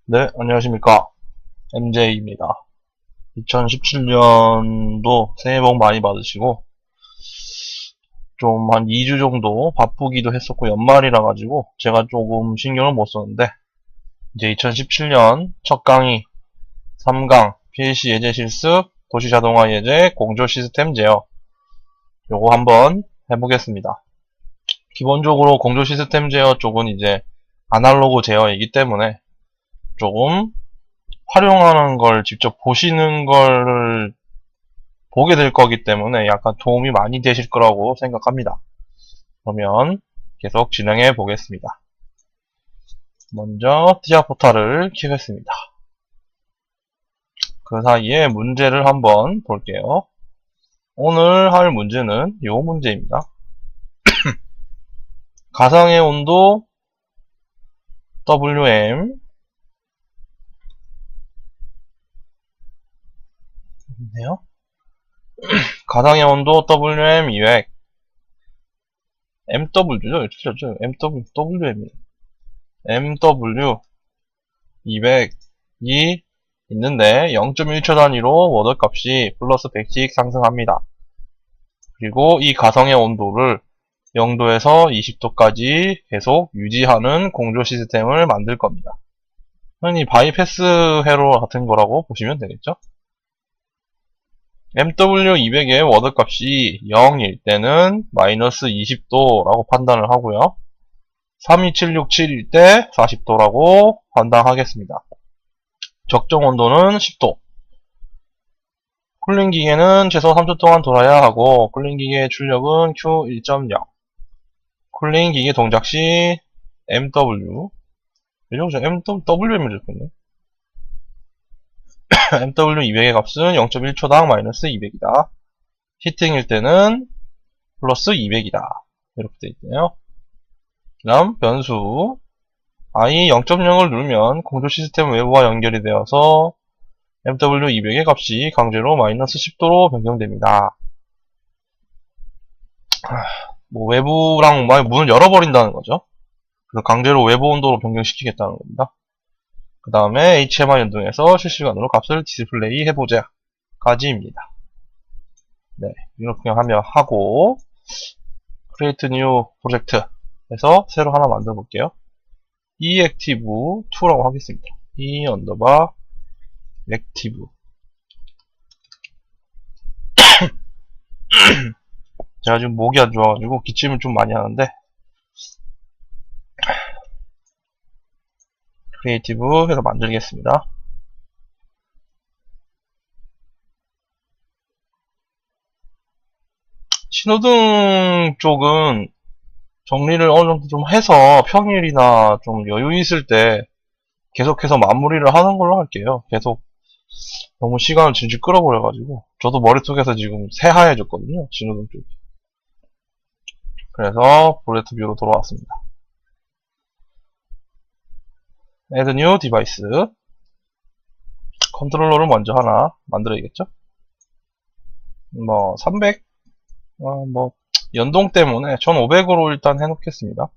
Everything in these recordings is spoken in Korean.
네, 안녕하십니까. MJ입니다. 2017년도 새해 복 많이 받으시고, 좀 한 2주 정도 바쁘기도 했었고, 연말이라 가지고, 제가 조금 신경을 못 썼는데, 이제 2017년 첫 강의 3강, PLC 예제 실습, 도시 자동화 예제, 공조 시스템 제어, 요거 한번 해보겠습니다. 기본적으로 공조 시스템 제어 쪽은 이제 아날로그 제어이기 때문에 조금 활용하는 걸 직접 보시는 걸 보게 될 거기 때문에 약간 도움이 많이 되실 거라고 생각합니다. 그러면 계속 진행해 보겠습니다. 먼저 티아 포탈을 키우겠습니다. 그 사이에 문제를 한번 볼게요. 오늘 할 문제는 이 문제입니다. 가상의 온도 WM 네요. 가상의 온도 WM 200 MW죠? 틀렸죠? WM이에요. MW 200이 있는데 0.1초 단위로 워더 값이 플러스 100씩 상승합니다. 그리고 이 가상의 온도를 0도에서 20도까지 계속 유지하는 공조 시스템을 만들 겁니다. 흔히 바이패스 회로 같은 거라고 보시면 되겠죠? MW200의 워더 값이 0일 때는 마이너스 20도라고 판단을 하고요. 32767일 때 40도라고 판단하겠습니다. 적정 온도는 10도. 쿨링 기계는 최소 3초 동안 돌아야 하고 쿨링 기계의 출력은 Q1.0. 쿨링 기계 동작 시 MW WM을 적겠네. MW200의 값은 0.1초당 마이너스 200이다. 히팅일 때는 플러스 200이다. 이렇게 되어 있네요. 다음 변수 I 0.0을 누르면 공조 시스템 외부와 연결이 되어서 MW200의 값이 강제로 마이너스 10도로 변경됩니다. 뭐 외부랑 문을 열어버린다는 거죠. 그래서 강제로 외부 온도로 변경시키겠다는 겁니다. 그 다음에 HMI 연동해서 실시간으로 값을 디스플레이 해보자 까지입니다. 네, 이렇게 하고 Create New Project 해서 새로 하나 만들어 볼게요. eActive2라고 하겠습니다. e 언더바 active. 제가 지금 목이 안 좋아가지고 기침을 좀 많이 하는데 크리에이티브 해서 만들겠습니다. 신호등 쪽은 정리를 어느 정도 좀 해서 평일이나 좀 여유 있을 때 계속해서 마무리를 하는 걸로 할게요. 계속 너무 시간을 질질 끌어버려가지고 저도 머릿속에서 지금 새하얘졌거든요. 신호등 쪽이. 그래서 볼레트 뷰로 돌아왔습니다. Add New Device. 컨트롤러를 먼저 하나 만들어야겠죠? 300? 연동 때문에 1500으로 일단 해놓겠습니다.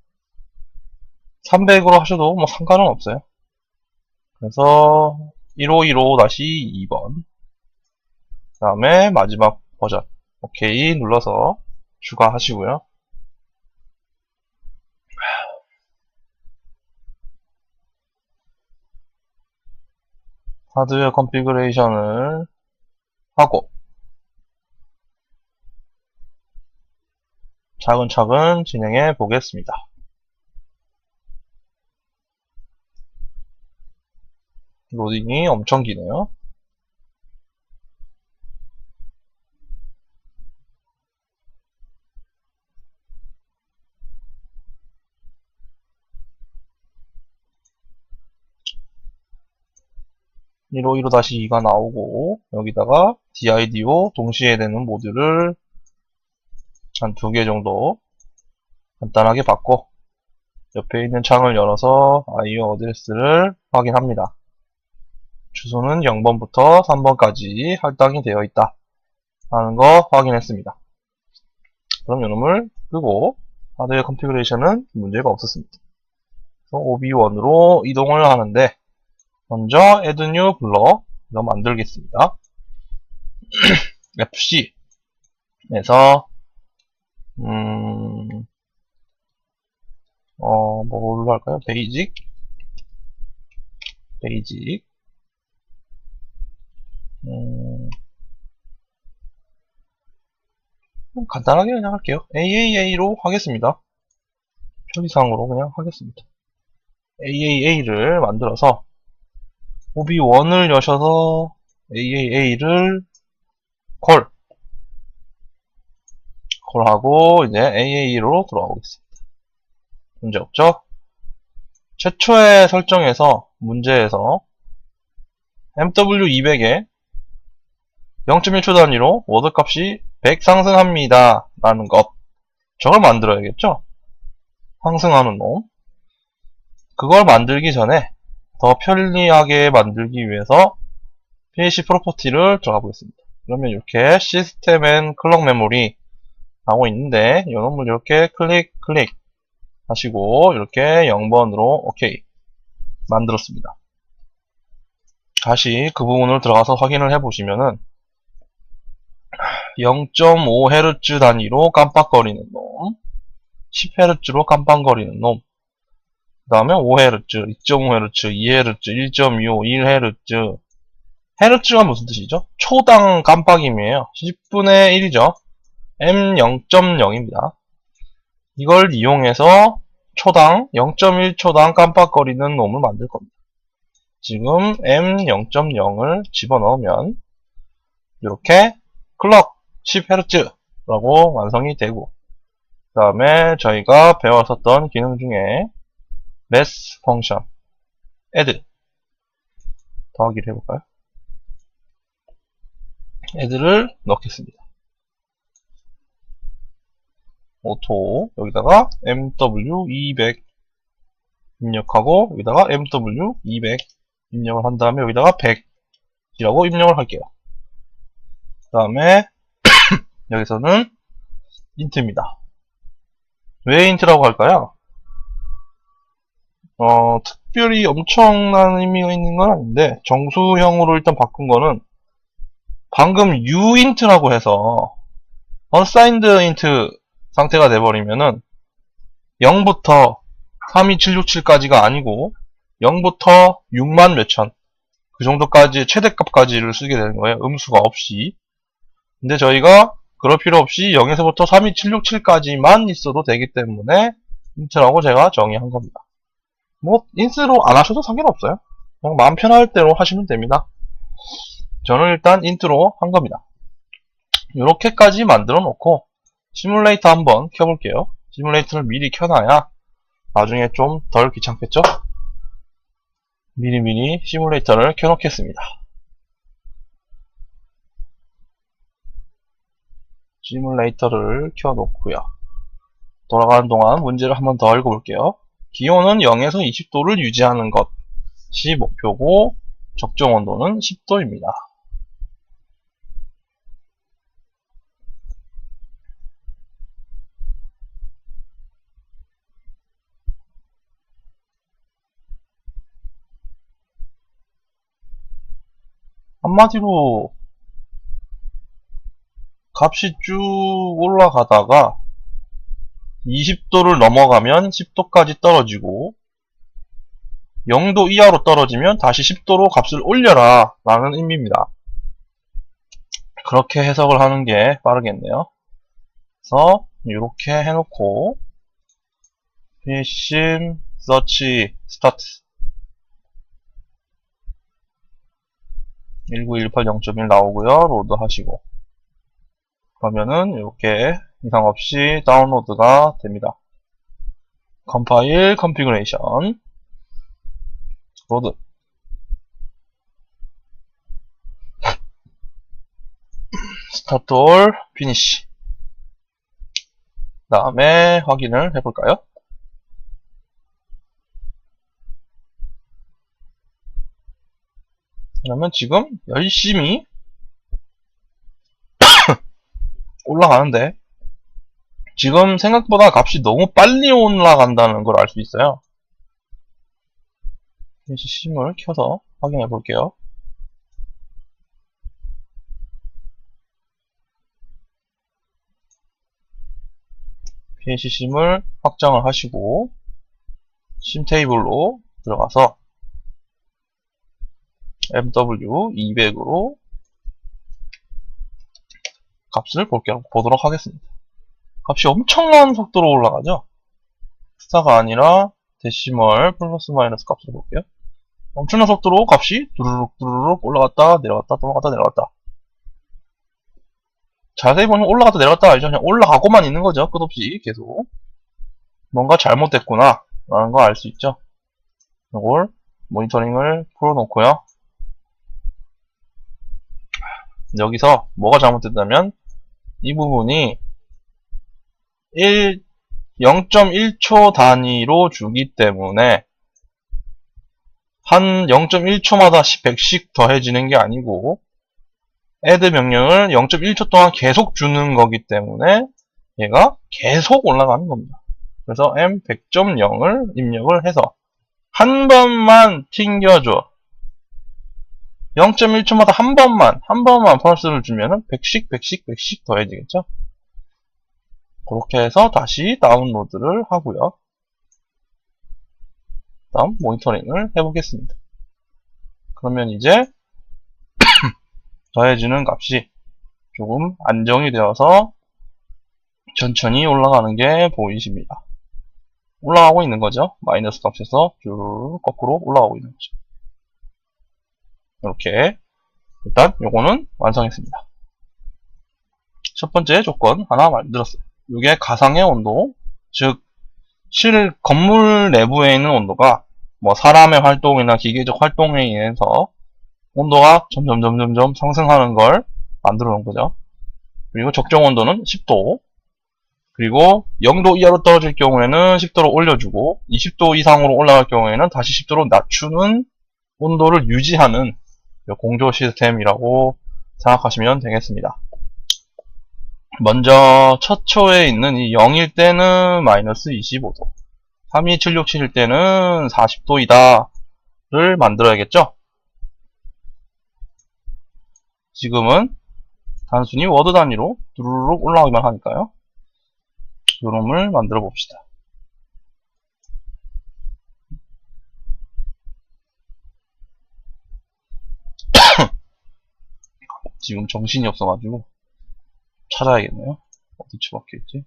300으로 하셔도 상관은 없어요. 그래서 1515-2번. 그 다음에 마지막 버전. 오케이 눌러서 추가하시고요. 하드웨어 컨피그레이션을 하고 차근차근 진행해 보겠습니다. 로딩이 엄청 기네요. (151-2가) 나오고 여기다가 DIDO 동시에 되는 모드를 한 2개 정도 간단하게 받고 옆에 있는 창을 열어서 IO 어드레스를 확인합니다. 주소는 0번부터 3번까지 할당이 되어 있다 하는 거 확인했습니다. 그럼 이놈을 끄고 하드웨어 컨피그레이션은 문제가 없었습니다. 그래서 OB1으로 이동을 하는데 먼저 add new 블럭 이거 만들겠습니다. FC에서 뭘로 할까요? 베이직 간단하게 그냥 할게요. AAA로 하겠습니다. 표기상으로 그냥 하겠습니다. AAA를 만들어서 OB1을 여셔서 AAA를 콜하고 이제 AAA로 돌아가 보겠습니다. 문제없죠? 최초의 설정에서 문제에서 MW200에 0.1초 단위로 워드 값이 100 상승합니다 라는 것, 저걸 만들어야겠죠? 상승하는 놈. 그걸 만들기 전에 더 편리하게 만들기 위해서 PLC 프로퍼티를 들어가 보겠습니다. 그러면 이렇게 시스템 앤 클럭 메모리 나오고 있는데 이 놈을 이렇게 클릭 하시고 이렇게 0번으로 오케이 만들었습니다. 다시 그 부분을 들어가서 확인을 해보시면은 0.5Hz 단위로 깜빡거리는 놈, 10Hz로 깜빡거리는 놈, 그 다음에 5Hz, 2.5Hz, 2Hz, 1.25, 1Hz. Hz가 무슨 뜻이죠? 초당 깜빡임이에요. 10분의 1이죠. M0.0입니다. 이걸 이용해서 초당 0.1초당 깜빡거리는 놈을 만들 겁니다. 지금 M0.0을 집어넣으면 이렇게 클럭 10Hz라고 완성이 되고, 그 다음에 저희가 배웠었던 기능 중에 less 펑션 add 더하기를 해볼까요? add를 넣겠습니다. 오토 여기다가 MW200 입력하고 여기다가 MW200 입력을 한 다음에 여기다가 100이라고 입력을 할게요. 그 다음에 여기서는 int입니다. 왜 int라고 할까요? 특별히 엄청난 의미가 있는 건 아닌데 정수형으로 일단 바꾼 거는 방금 uint라고 해서 unsigned int 상태가 돼버리면은 0부터 32767까지가 아니고 0부터 6만 몇천 그 정도까지 최대값까지를 쓰게 되는 거예요. 음수가 없이. 근데 저희가 그럴 필요 없이 0에서부터 32767까지만 있어도 되기 때문에 int라고 제가 정의한 겁니다. 뭐 int로 안 하셔도 상관없어요. 그냥 마음 편할 대로 하시면 됩니다. 저는 일단 int로 한 겁니다. 이렇게까지 만들어 놓고 시뮬레이터 한번 켜볼게요. 시뮬레이터를 미리 켜놔야 나중에 좀 덜 귀찮겠죠? 미리 시뮬레이터를 켜놓겠습니다. 시뮬레이터를 켜놓고요. 돌아가는 동안 문제를 한번 더 읽어볼게요. 기온은 0에서 20도를 유지하는 것이 목표고 적정 온도는 10도입니다. 한마디로 값이 쭉 올라가다가 20도를 넘어가면 10도까지 떨어지고 0도 이하로 떨어지면 다시 10도로 값을 올려라 라는 의미입니다. 그렇게 해석을 하는 게 빠르겠네요. 그래서 이렇게 해놓고 psim search start 19180.1 나오고요. 로드 하시고 그러면은 이렇게 이상 없이 다운로드가 됩니다. 컴파일 컨피그레이션 로드 스타트 올 피니시 그 다음에 확인을 해볼까요? 그러면 지금 열심히 올라가는데 지금 생각보다 값이 너무 빨리 올라간다는 걸 알 수 있어요. 심을 켜서 확인해 볼게요. PLC 심을 확장을 하시고 심 테이블로 들어가서 MW200으로 값을 보도록 하겠습니다. 값이 엄청난 속도로 올라가죠? 스타가 아니라 데시멀 플러스 마이너스 값으로 볼게요. 엄청난 속도로 값이 두루룩 올라갔다 내려갔다 올라갔다 내려갔다. 자세히 보면 올라갔다 내려갔다 알죠? 그냥 올라가고만 있는 거죠. 끝없이 계속. 뭔가 잘못됐구나 라는 거 알 수 있죠. 이걸 모니터링을 풀어놓고요. 여기서 뭐가 잘못됐다면 이 부분이 0.1초 단위로 주기 때문에 한 0.1초마다 100씩 더해지는 게 아니고 add 명령을 0.1초 동안 계속 주는 거기 때문에 얘가 계속 올라가는 겁니다. 그래서 m100.0을 입력을 해서 한 번만 튕겨줘. 0.1초마다 한 번만 펄스를 주면은 100씩 더해지겠죠? 그렇게 해서 다시 다운로드를 하고요. 다음 모니터링을 해보겠습니다. 그러면 이제 더해지는 값이 조금 안정이 되어서 천천히 올라가는 게 보이십니다. 올라가고 있는 거죠. 마이너스 값에서 쭉 거꾸로 올라가고 있는 거죠. 이렇게 일단 요거는 완성했습니다. 첫 번째 조건 하나 만들었어요. 이게 가상의 온도, 즉 건물 내부에 있는 온도가 뭐 사람의 활동이나 기계적 활동에 의해서 온도가 점점 상승하는 걸 만들어 놓은 거죠. 그리고 적정 온도는 10도, 그리고 0도 이하로 떨어질 경우에는 10도로 올려주고 20도 이상으로 올라갈 경우에는 다시 10도로 낮추는 온도를 유지하는 공조 시스템이라고 생각하시면 되겠습니다. 먼저 첫 초에 있는 이 0일 때는 마이너스 25도, 32767일 때는 40도이다 를 만들어야겠죠. 지금은 단순히 워드 단위로 두루룩 올라가기만 하니까요. 요놈을 만들어 봅시다. 지금 정신이 없어가지고 찾아야겠네요. 어디 처박혀있지?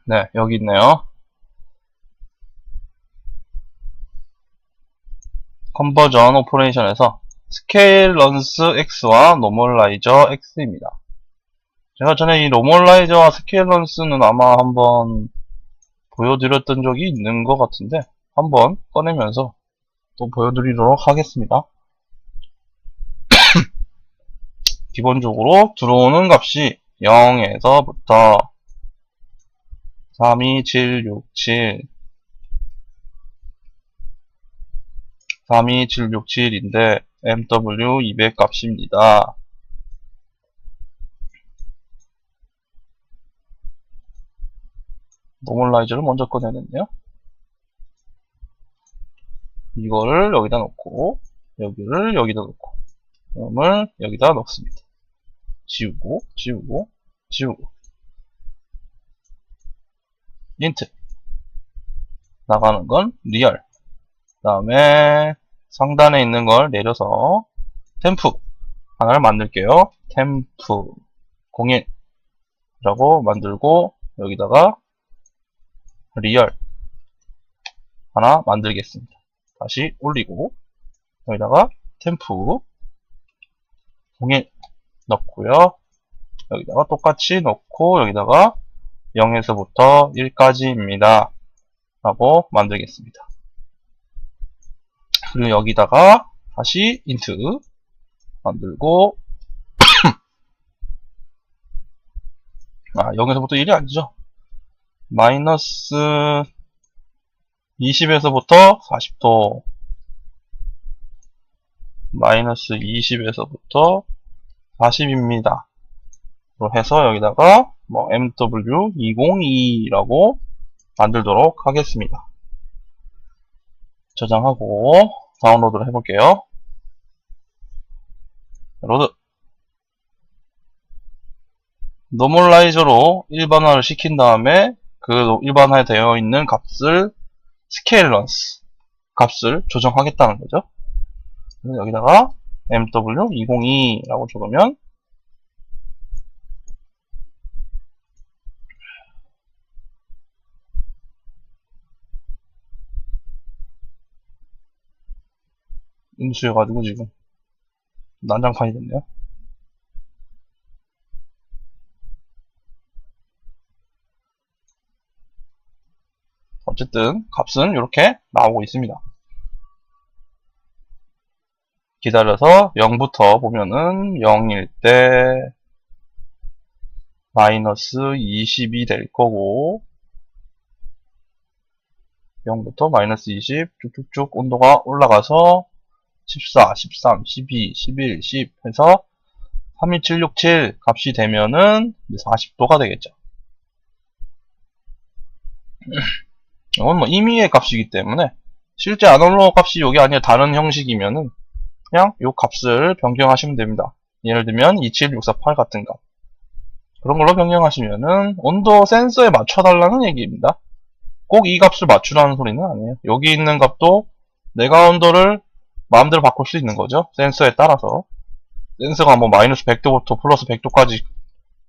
네, 여기 있네요. 컨버전 오퍼레이션에서 스케일런스 X와 노멀라이저 X입니다. 제가 전에 이 노멀라이저와 스케일런스는 아마 한번 보여드렸던 적이 있는 것 같은데 한번 꺼내면서 또 보여드리도록 하겠습니다. 기본적으로 들어오는 값이 0에서부터 32767 32767인데 MW200 값입니다. 노멀라이저를 먼저 꺼내냈네요. 이거를 여기다 놓고 여기를 여기다 놓고 그럼을 여기다 넣습니다. 지우고 인트 나가는 건 리얼, 그 다음에 상단에 있는 걸 내려서 템프 하나를 만들게요. 템프 01라고 만들고 여기다가 리얼 하나 만들겠습니다. 다시 올리고 여기다가 템프 01 넣고요. 여기다가 똑같이 넣고 여기다가 0에서부터 1까지입니다. 라고 만들겠습니다. 그리고 여기다가 다시 인트 만들고 0에서부터 1이 아니죠. 마이너스 20에서부터 40도 마이너스 20에서부터 40입니다. 로 해서 여기다가 뭐 MW202라고 만들도록 하겠습니다. 저장하고 다운로드를 해볼게요. 로드. 노멀라이저로 일반화를 시킨 다음에 그 일반화되어 있는 값을 스케일런스 값을 조정하겠다는 거죠. 그래서 여기다가 MW202라고 적으면 음수여가지고 지금 난장판이 됐네요. 어쨌든 값은 이렇게 나오고 있습니다. 기다려서 0부터 보면은 0일 때 마이너스 20이 될 거고 0부터 마이너스 20 쭉쭉쭉 온도가 올라가서 14, 13, 12, 11, 10 해서 32767 값이 되면은 40도가 되겠죠. 이건 뭐 임의의 값이기 때문에 실제 아날로그 값이 여기 아니라 다른 형식이면은 그냥 이 값을 변경하시면 됩니다. 예를 들면 27648 같은 값. 그런 걸로 변경하시면은 온도 센서에 맞춰달라는 얘기입니다. 꼭 이 값을 맞추라는 소리는 아니에요. 여기 있는 값도 내가 온도를 마음대로 바꿀 수 있는 거죠. 센서에 따라서. 센서가 뭐 마이너스 100도부터 플러스 100도까지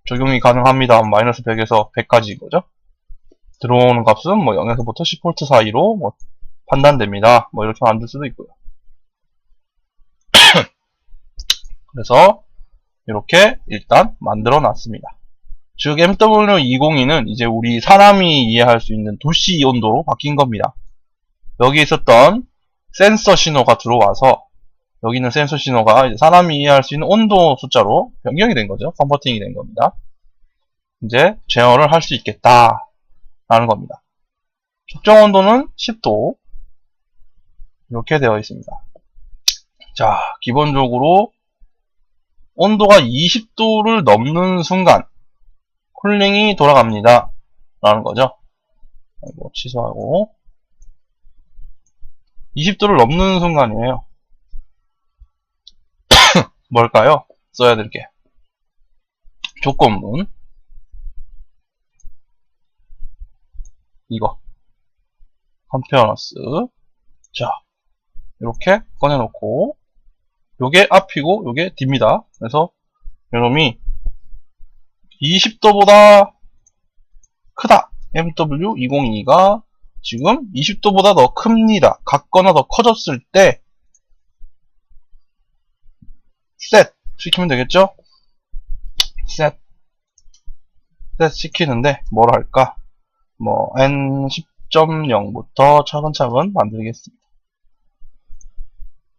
적용이 가능합니다. 마이너스 100에서 100까지인 거죠. 들어오는 값은 뭐 0에서부터 10V 사이로 뭐 판단됩니다. 뭐 이렇게 만들 수도 있고요. 그래서 이렇게 일단 만들어 놨습니다. 즉 MW202는 이제 우리 사람이 이해할 수 있는 도시 온도로 바뀐 겁니다. 여기 있었던 센서 신호가 들어와서 여기 있는 센서 신호가 이제 사람이 이해할 수 있는 온도 숫자로 변경이 된 거죠. 컨버팅이 된 겁니다. 이제 제어를 할 수 있겠다 라는 겁니다. 적정 온도는 10도 이렇게 되어 있습니다. 자, 기본적으로 온도가 20도를 넘는 순간 쿨링이 돌아갑니다 라는 거죠. 이거 취소하고 20도를 넘는 순간이에요. 뭘까요? 써야 될 게 조건문 이거 컴페어너스 자 이렇게 꺼내놓고 요게 앞이고 요게 뒤입니다. 그래서 요놈이 20도보다 크다. MW202가 지금 20도보다 더 큽니다. 같거나 더 커졌을 때 set 시키면 되겠죠? set 시키는데 뭘 할까? 뭐 n10.0부터 차근차근 만들겠습니다.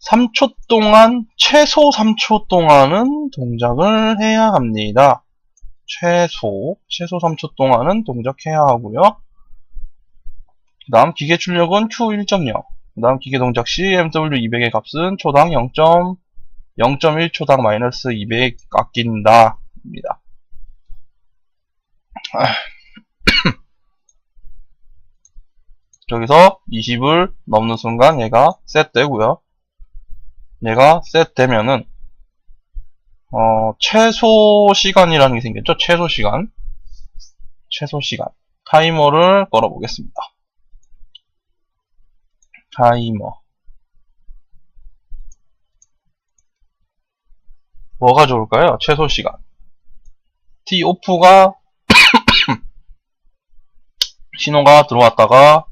3초 동안 최소 3초 동안은 동작을 해야 합니다. 최소 3초 동안은 동작해야 하고요. 그 다음 기계 출력은 Q1.0 그 다음 기계 동작 시 MW200의 값은 초당 0.1초당 마이너스 200 깎인다 입니다. 저기서 20을 넘는 순간 얘가 셋 되고요. 얘가 셋 되면은 최소 시간이라는 게 생겼죠. 최소 시간 타이머를 걸어 보겠습니다. 타이머 뭐가 좋을까요? 최소 시간 T 오프가 신호가 들어왔다가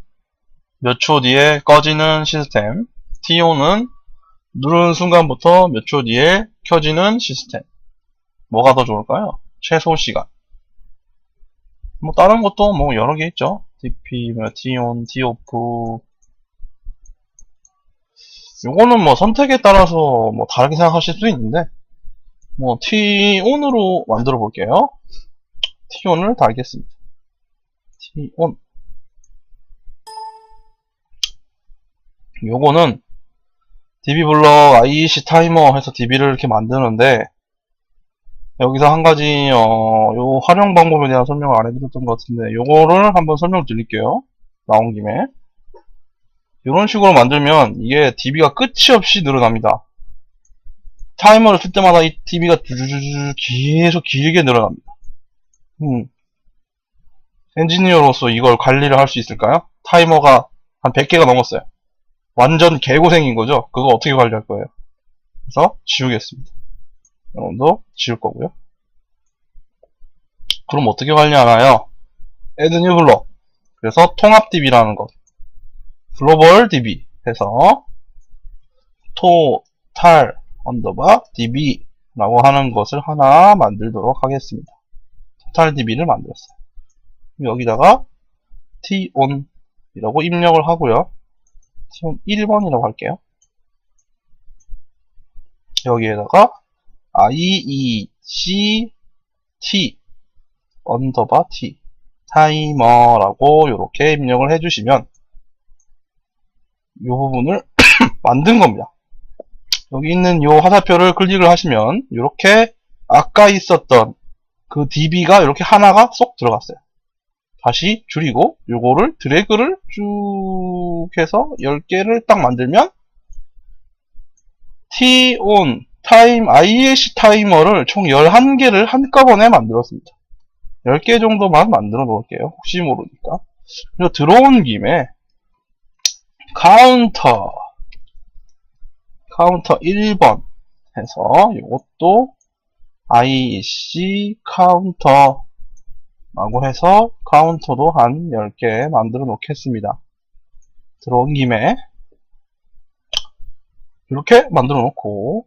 몇 초 뒤에 꺼지는 시스템 T 온은 누르는 순간부터 몇 초 뒤에 켜지는 시스템 뭐가 더 좋을까요? 최소 시간 뭐 다른 것도 뭐 여러 개 있죠. TP, T-on, T-off 요거는 뭐 선택에 따라서 뭐 다르게 생각하실 수 있는데 뭐 T-on으로 만들어 볼게요. T-on을 달겠습니다. T-on 요거는 DB 블럭 IEC 타이머 해서 DB를 이렇게 만드는데, 여기서 한 가지, 요 활용 방법에 대한 설명을 안 해드렸던 것 같은데, 요거를 한번 설명드릴게요. 나온 김에. 이런 식으로 만들면 이게 DB가 끝이 없이 늘어납니다. 타이머를 쓸 때마다 이 DB가 주주주주 계속 길게 늘어납니다. 엔지니어로서 이걸 관리를 할 수 있을까요? 타이머가 한 100개가 넘었어요. 완전 개고생인 거죠? 그거 어떻게 관리할 거예요? 그래서 지우겠습니다. 여러분도 지울 거고요. 그럼 어떻게 관리하나요? add new block. 그래서 통합 DB라는 것. 글로벌 DB 해서 total 언더바 DB 라고 하는 것을 하나 만들도록 하겠습니다. total DB를 만들었어요. 여기다가 ton 이라고 입력을 하고요. ton 1번이라고 할게요. 여기에다가 IEC T 언더바 T 타이머라고 이렇게 입력을 해주시면 이 부분을 만든 겁니다. 여기 있는 이 화살표를 클릭을 하시면 이렇게 아까 있었던 그 DB가 이렇게 하나가 쏙 들어갔어요. 다시 줄이고 요거를 드래그를 쭉 해서 10개를 딱 만들면 T-on 타임 IEC 타이머를 총 11개를 한꺼번에 만들었습니다. 10개 정도만 만들어 놓을게요. 혹시 모르니까. 그리고 들어온 김에 카운터 1번 해서 이것도 IEC 카운터 라고 해서 카운터도 한 10개 만들어 놓겠습니다. 들어온 김에 이렇게 만들어 놓고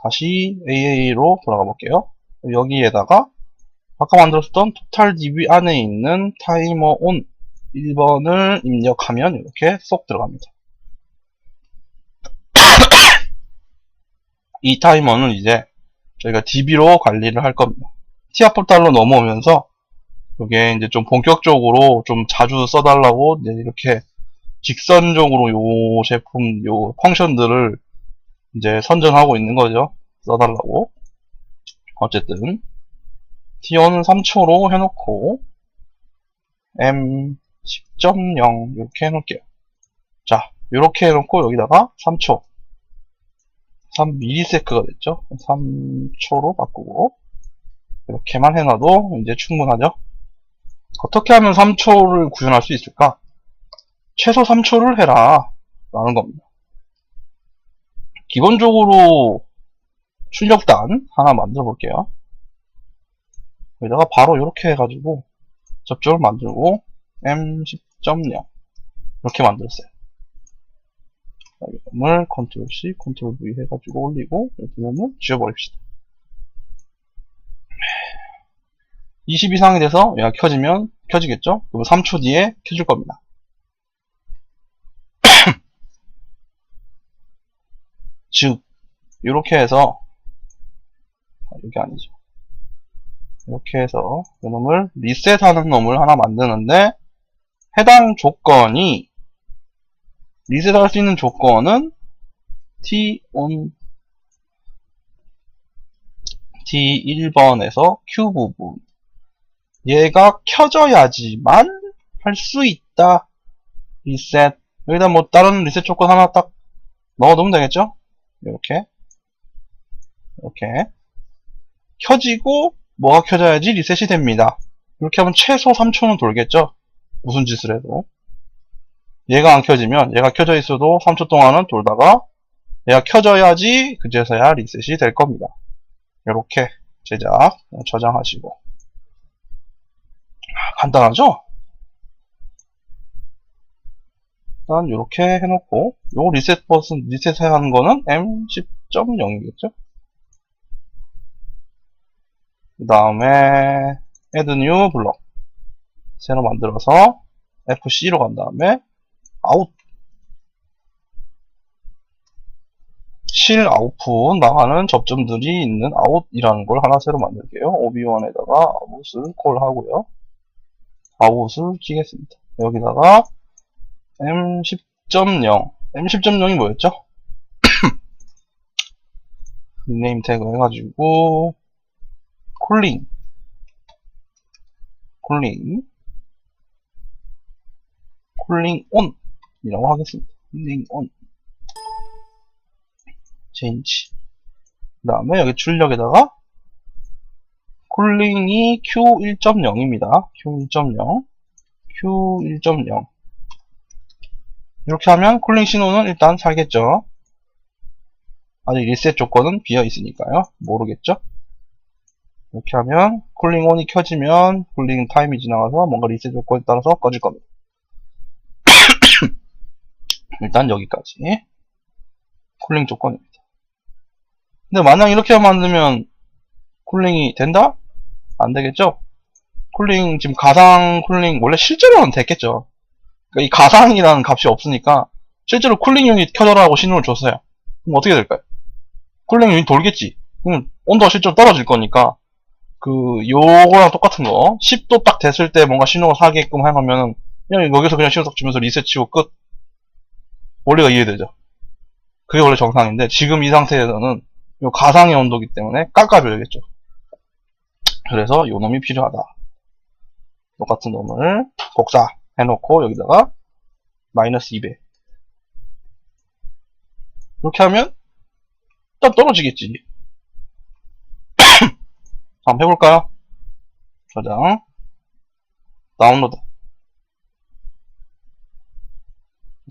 다시 AA로 돌아가 볼게요. 여기에다가 아까 만들었던 토탈 DB 안에 있는 타이머 온 1번을 입력하면 이렇게 쏙 들어갑니다. 이 타이머는 이제 저희가 DB로 관리를 할 겁니다. 티아 포탈로 넘어오면서 이게 이제 좀 본격적으로 좀 자주 써달라고 이제 이렇게 직선적으로 요 제품 요 펑션들을 이제 선전하고 있는 거죠. 써달라고. 어쨌든 T1은 3초로 해놓고 M 10.0 이렇게 해놓을게요. 자, 이렇게 해놓고 여기다가 3초 3ms가 됐죠. 3초로 바꾸고 이렇게만 해놔도 이제 충분하죠. 어떻게 하면 3초를 구현할 수 있을까? 최소 3초를 해라 라는 겁니다. 기본적으로 출력단 하나 만들어 볼게요. 여기다가 바로 이렇게 해가지고 접촉을 만들고 M10.0 이렇게 만들었어요. 이름을 Ctrl C, Ctrl V 해가지고 올리고 이름을 지워버립시다. 20 이상이 돼서 얘가 켜지면 켜지겠죠? 그럼 3초 뒤에 켜질 겁니다. 즉 이렇게 해서 여기 아니죠. 이렇게 해서 이놈을 리셋하는 놈을 하나 만드는데 해당 조건이 리셋할 수 있는 조건은 T1번에서 Q 부분 얘가 켜져야지만 할 수 있다. 리셋 여기다 뭐 다른 리셋 조건 하나 딱 넣어두면 되겠죠? 이렇게 켜지고 뭐가 켜져야지 리셋이 됩니다. 이렇게 하면 최소 3초는 돌겠죠? 무슨 짓을 해도 얘가 안 켜지면 얘가 켜져 있어도 3초 동안은 돌다가 얘가 켜져야지 그제서야 리셋이 될 겁니다. 이렇게 제작 저장하시고 간단하죠? 일단 이렇게 해놓고 요 리셋 버튼 리셋해야 하는 거는 M10.0이겠죠? 그 다음에 add new block 새로 만들어서 FC로 간 다음에 out 실 아웃풋 나가는 접점들이 있는 out이라는 걸 하나 새로 만들게요. OB1에다가 out을 콜하고요. out을 키겠습니다. 여기다가 M10.0 M10.0이 뭐였죠? 닉네임 태그 해가지고 콜링 온 이라고 하겠습니다. 콜링 온 체인지. 그 다음에 여기 출력에다가 콜링이 Q1.0입니다. Q1.0 이렇게 하면 콜링 신호는 일단 살겠죠. 아직 리셋 조건은 비어 있으니까요. 모르겠죠. 이렇게 하면 쿨링 온이 켜지면 쿨링 타임이 지나가서 뭔가 리셋 조건에 따라서 꺼질 겁니다. 일단 여기까지 쿨링 조건입니다. 근데 만약 이렇게 만들면 쿨링이 된다? 안 되겠죠? 쿨링 지금 가상 쿨링 원래 실제로는 됐겠죠. 그러니까 이 가상이라는 값이 없으니까 실제로 쿨링 유닛 켜져라고 신호를 줬어요. 그럼 어떻게 될까요? 쿨링 유닛 돌겠지. 그럼 온도가 실제로 떨어질 거니까 요거랑 똑같은 거 10도 딱 됐을 때 뭔가 신호가 사게끔 하면은 그냥 여기서 그냥 신호 딱 주면서 리셋 치고 끝. 원리가 이해되죠. 그게 원래 정상인데 지금 이 상태에서는 요 가상의 온도기 때문에 깎아줘야겠죠. 그래서 요 놈이 필요하다. 똑같은 놈을 복사 해놓고 여기다가 마이너스 200 이렇게 하면 일단 떨어지겠지. 한번 해볼까요? 저장 다운로드.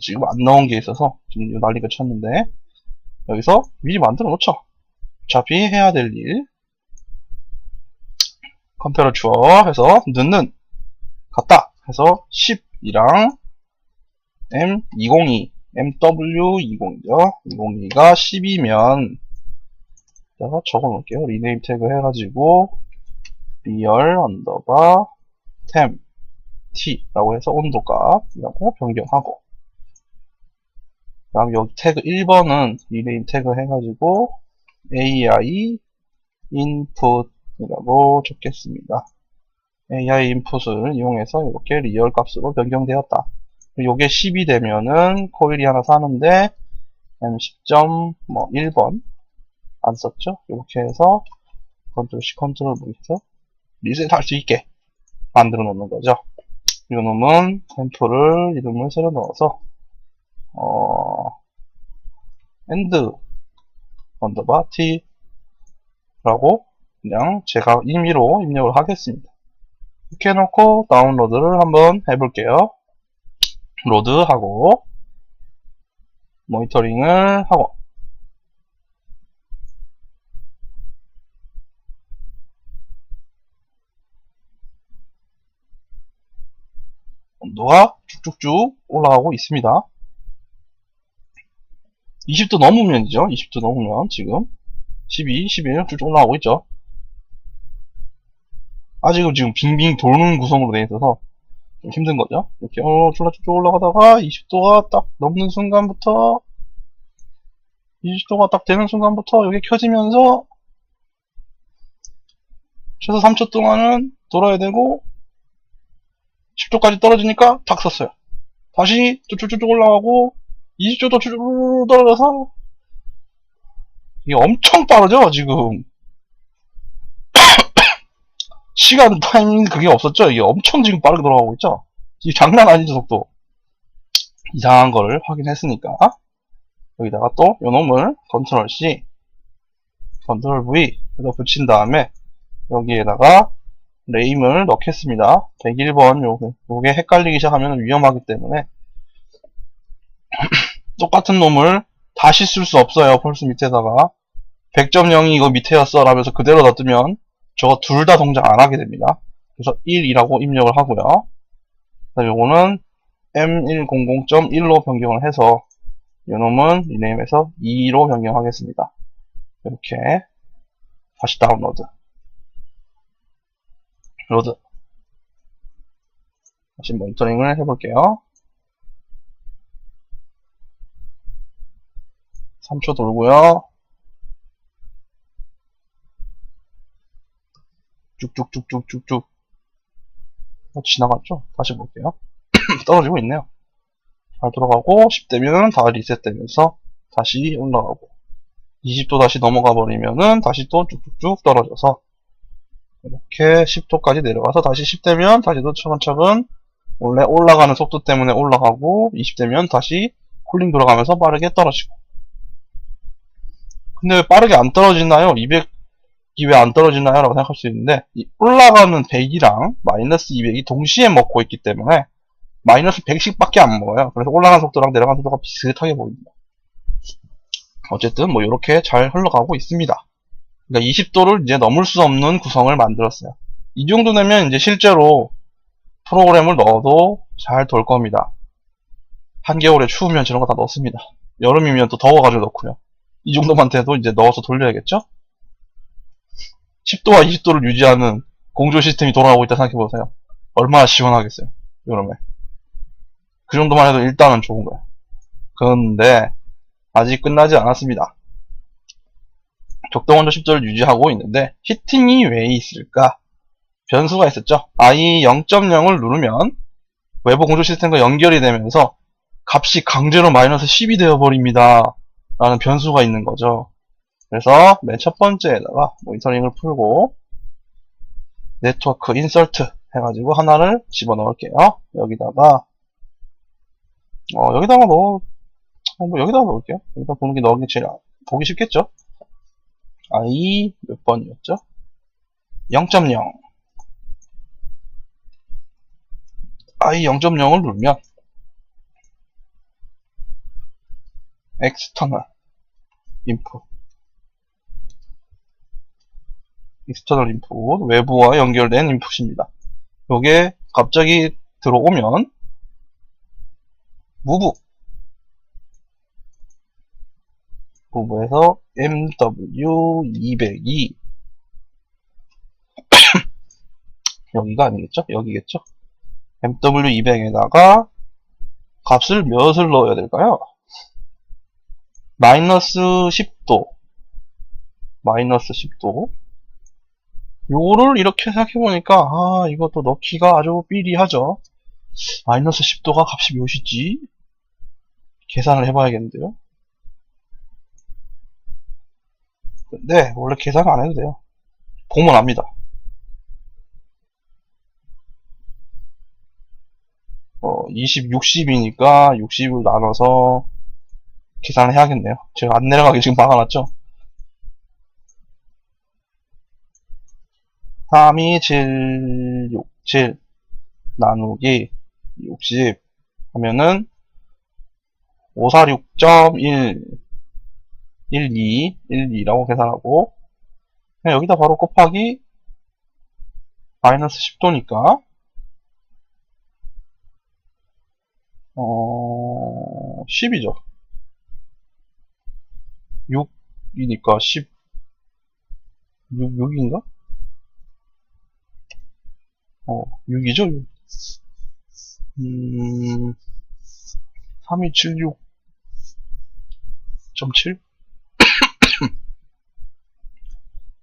지금 안 나온 게 있어서 지금 난리가 쳤는데 여기서 미리 만들어 놓죠. 어차피 해야 될 일. 컴퓨터 주어 해서 넣는 같다 해서 10이랑 M202 MW20이죠. 202가 10이면 제가 적어 놓을게요. 리네임 태그 해가지고 리얼 언더바 템 T라고 해서 온도값이라고 변경하고 그 다음 여기 태그 1번은 리네임 태그 해가지고 AI input이라고 적겠습니다. AI input을 이용해서 이렇게 리얼 값으로 변경되었다. 요게 10이 되면은 코일이 하나 사는데 M10.1번 안 썼죠? 이렇게 해서 컨트롤 C 컨트롤 V 해서 리셋 할 수 있게 만들어 놓는 거죠. 이 놈은 샘플을 이름을 새로 넣어서 end 언더바 t 라고 그냥 제가 임의로 입력을 하겠습니다. 이렇게 해놓고 다운로드를 한번 해볼게요. 로드하고 모니터링을 하고 온도가 쭉쭉쭉 올라가고 있습니다. 20도 넘으면이죠. 20도 넘으면 지금 12, 11 쭉쭉 올라가고 있죠. 아직은 지금 빙빙 도는 구성으로 되어 있어서 좀 힘든 거죠. 이렇게 쭉쭉 올라가다가 20도가 딱 넘는 순간부터 20도가 딱 되는 순간부터 여기 켜지면서 최소 3초 동안은 돌아야 되고 10도까지 떨어지니까 탁 썼어요. 다시 쭉쭉쭉 올라가고 20도도 쭉 떨어져서 이게 엄청 빠르죠 지금. 시간 타이밍 그게 없었죠. 이게 엄청 지금 빠르게 돌아가고 있죠. 이게 장난 아니죠 속도. 이상한 거를 확인했으니까 여기다가 또 요놈을 컨트롤 C 컨트롤 V 해서 붙인 다음에 여기에다가 네임을 넣겠습니다. 101번 요게 헷갈리기 시작하면 위험하기 때문에 똑같은 놈을 다시 쓸 수 없어요. 펄스 밑에다가 100.0이 이거 밑에였어 라면서 그대로 놔두면 저거 둘 다 동작 안 하게 됩니다. 그래서 1이라고 입력을 하고요. 요거는 M100.1로 변경을 해서 요놈은 리네임에서 2로 변경하겠습니다. 이렇게 다시 다운로드 로드 다시 모니터링을 해볼게요. 3초 돌고요. 쭉쭉쭉쭉쭉쭉 지나갔죠? 다시 볼게요. 떨어지고 있네요. 잘 돌아가고 10되면 다 리셋되면서 다시 올라가고 20도 다시 넘어가 버리면은 다시 또 쭉쭉쭉 떨어져서 이렇게 10도까지 내려가서 다시 10대면 다시 또 차근차근 원래 올라가는 속도 때문에 올라가고 20대면 다시 쿨링 돌아가면서 빠르게 떨어지고. 근데 왜 빠르게 안 떨어지나요? 200이 왜 안 떨어지나요? 라고 생각할 수 있는데 이 올라가는 100이랑 마이너스 200이 동시에 먹고 있기 때문에 마이너스 100씩밖에 안 먹어요. 그래서 올라가는 속도랑 내려가는 속도가 비슷하게 보입니다. 어쨌든 뭐 이렇게 잘 흘러가고 있습니다. 그러니까 20도를 이제 넘을 수 없는 구성을 만들었어요. 이 정도 되면 이제 실제로 프로그램을 넣어도 잘 돌 겁니다. 한겨울에 추우면 저런 거 다 넣습니다. 여름이면 또 더워가지고 넣고요. 이 정도만 돼도 이제 넣어서 돌려야겠죠? 10도와 20도를 유지하는 공조 시스템이 돌아가고 있다 생각해보세요. 얼마나 시원하겠어요. 여름에. 그 정도만 해도 일단은 좋은 거예요. 그런데 아직 끝나지 않았습니다. 적동 온도 10도를 유지하고 있는데 히팅이 왜 있을까? 변수가 있었죠. i 0.0을 누르면 외부 공조 시스템과 연결이 되면서 값이 강제로 마이너스 10이 되어버립니다. 라는 변수가 있는 거죠. 그래서 맨 첫 번째에다가 모니터링을 풀고 네트워크 인서트 해가지고 하나를 집어넣을게요. 여기다가 여기다가 여기다가 넣을게요. 여기다 보는 게 넣은 게 제일 보기 쉽겠죠. i 몇 번이었죠? 0.0 i 0.0을 누르면 external input 외부와 연결된 인풋입니다. 요게 갑자기 들어오면 무브에서 MW202 여기가 아니겠죠? 여기겠죠? MW200에다가 값을 몇을 넣어야 될까요? 마이너스 10도 요거를 이렇게 생각해보니까 이것도 넣기가 아주 삐리하죠. 마이너스 10도가 값이 몇이지? 계산을 해봐야겠는데요. 근데 원래 계산 안 해도 돼요. 보면 압니다. 60이니까 60을 나눠서 계산을 해야겠네요. 제가 안 내려가게 지금 박아놨죠. 32767 나누기 60 하면은 546.112라고 계산하고 그냥 여기다 바로 곱하기 마이너스 10도니까 10이죠. 6이니까 10 6인가? 6이죠? 6. 3276.7